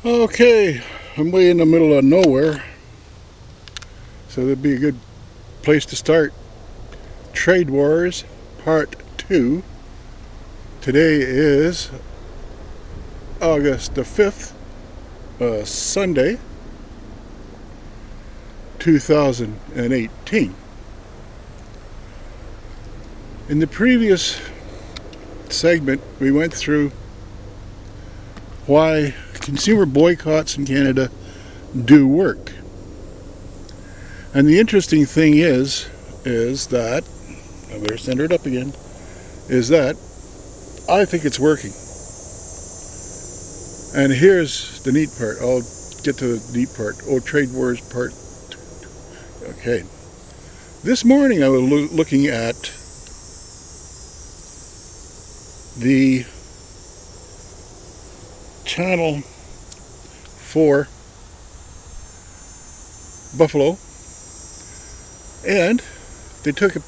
Okay, I'm way in the middle of nowhere, so that'd be a good place to start. Trade Wars Part 2. Today is August the 5th, Sunday, 2018. In the previous segment, we went through why consumer boycotts in Canada do work. And the interesting thing is that, I better center it up again, is that I think it's working. And here's the neat part. I'll get to the neat part. Trade Wars Part 2. Okay. This morning I was looking at the Channel 4 buffalo, and they took a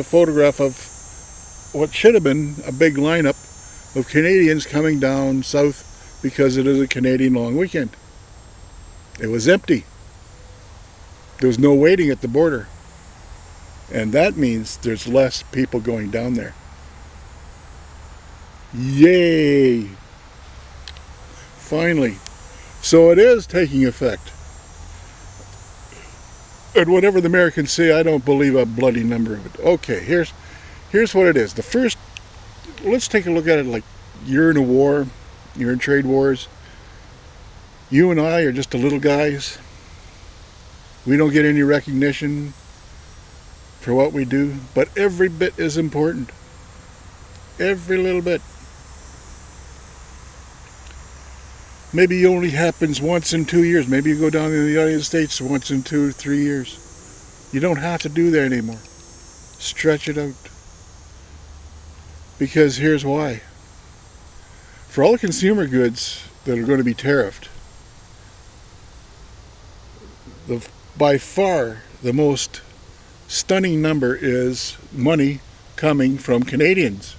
photograph of what should have been a big lineup of Canadians coming down south because it is a Canadian long weekend. It was empty. There was no waiting at the border. And that means there's less people going down there. Yay! Finally. So it is taking effect. And whatever the Americans say, I don't believe a bloody number of it. Okay, here's what it is. Let's take a look at it like you're in a war, you're in trade wars. You and I are just the little guys. We don't get any recognition for what we do, but every bit is important. Every little bit. Maybe it only happens once in 2 years. Maybe you go down to the United States once in 2 or 3 years. You don't have to do that anymore. Stretch it out. Because here's why. For all the consumer goods that are going to be tariffed, by far the most stunning number is money coming from Canadians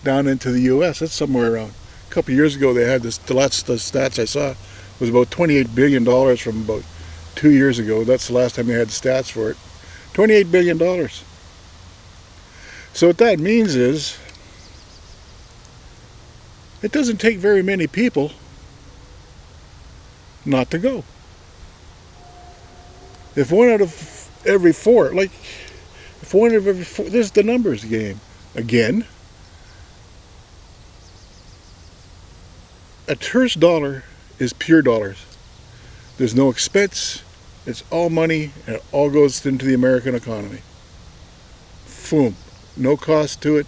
down into the U.S. That's somewhere around. A couple of years ago they had the last stats I saw was about $28 billion from about 2 years ago. That's the last time they had stats for it. $28 billion. So what that means is it doesn't take very many people not to go. If one out of every four, if one of every four, this is the numbers game. Again, a tourist dollar is pure dollars. There's no expense, it's all money, and it all goes into the American economy. Boom. No cost to it,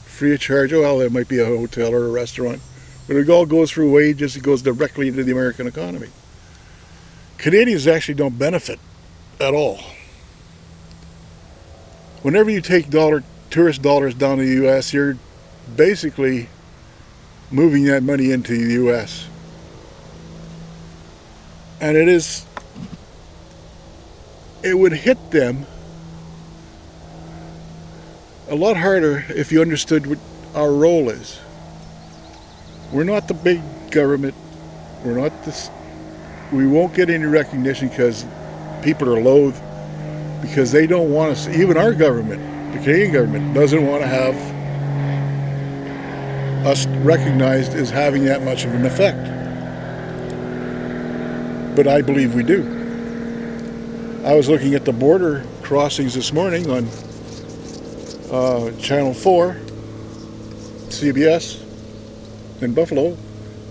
free of charge. Oh, well, there might be a hotel or a restaurant, but it all goes through wages, it goes directly into the American economy. Canadians actually don't benefit at all. Whenever you take tourist dollars down to the U.S., you're basically moving that money into the U.S. And it would hit them a lot harder if you understood what our role is. We're not the big government. We won't get any recognition because people are loath, because they don't want us, even our government, the Canadian government, doesn't want to have us recognized as having that much of an effect. But I believe we do. I was looking at the border crossings this morning on Channel 4, CBS, in Buffalo,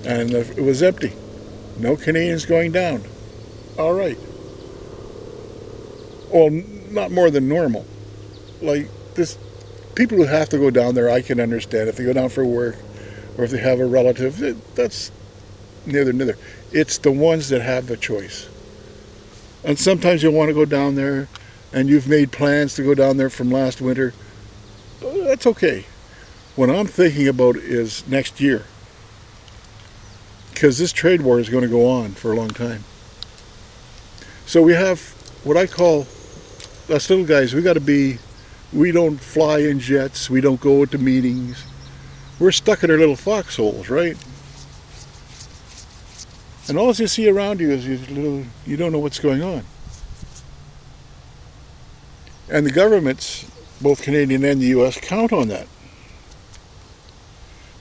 and it was empty. No Canadians going down. All right. Well, not more than normal. Like this, people who have to go down there, I can understand. If they go down for work, or if they have a relative, that's neither. It's the ones that have the choice. And sometimes you want to go down there, and you've made plans to go down there from last winter. That's okay. What I'm thinking about is next year, because this trade war is going to go on for a long time. So we have what I call us little guys. We don't fly in jets. We don't go to meetings. We're stuck in our little foxholes, right? And all you see around you is you don't know what's going on. And the governments, both Canadian and the U.S., count on that.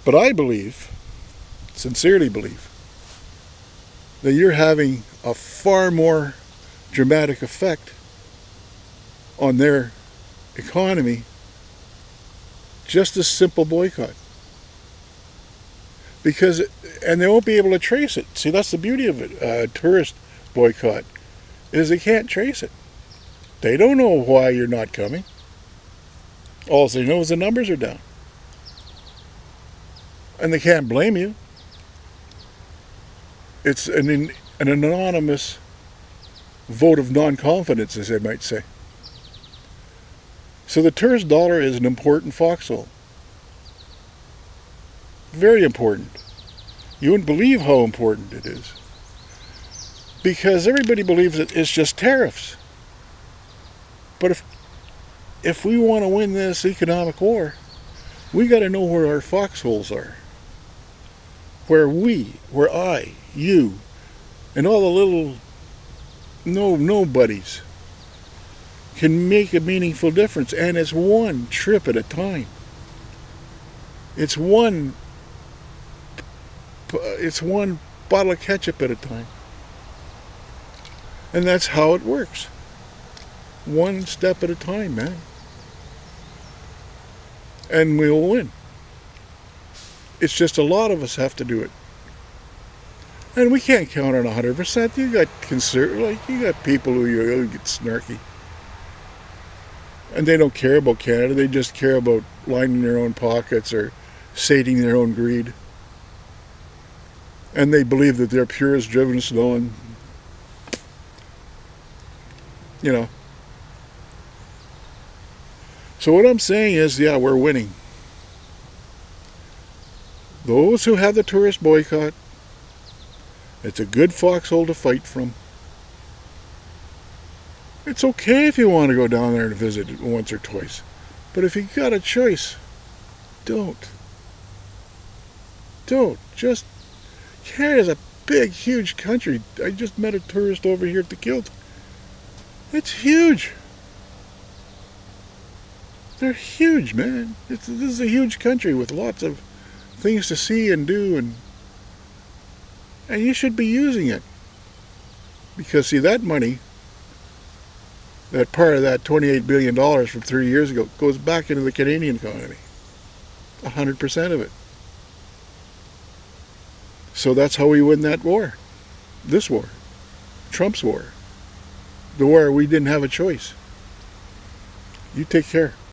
But I believe, sincerely believe, that you're having a far more dramatic effect on their economy, just a simple boycott. And they won't be able to trace it. See, that's the beauty of it. A tourist boycott is they can't trace it. They don't know why you're not coming. All they know is the numbers are down. And they can't blame you. It's an anonymous vote of non-confidence, as they might say. So the tourist dollar is an important foxhole. Very important. You wouldn't believe how important it is. Because everybody believes that it's just tariffs. But if we want to win this economic war, we got to know where our foxholes are. Where I, you, and all the little nobodies can make a meaningful difference. And it's one trip at a time. It's one bottle of ketchup at a time. And that's how it works. One step at a time, man. And we'll win. It's just a lot of us have to do it. And we can't count on 100%. You got people who get snarky. And they don't care about Canada. They just care about lining their own pockets or sating their own greed. And they believe that they're pure as driven snow, and So what I'm saying is, yeah, we're winning. Those who have the tourist boycott, it's a good foxhole to fight from. It's okay if you want to go down there and visit it once or twice. But if you got a choice, don't. Just, Canada's a big, huge country. I just met a tourist over here at the Kilt. It's huge. They're huge, man. This is a huge country with lots of things to see and do, and you should be using it. Because, see, that money, that part of that $28 billion from 3 years ago, goes back into the Canadian economy. 100% of it. So that's how we win that war. This war. Trump's war. The war we didn't have a choice. You take care.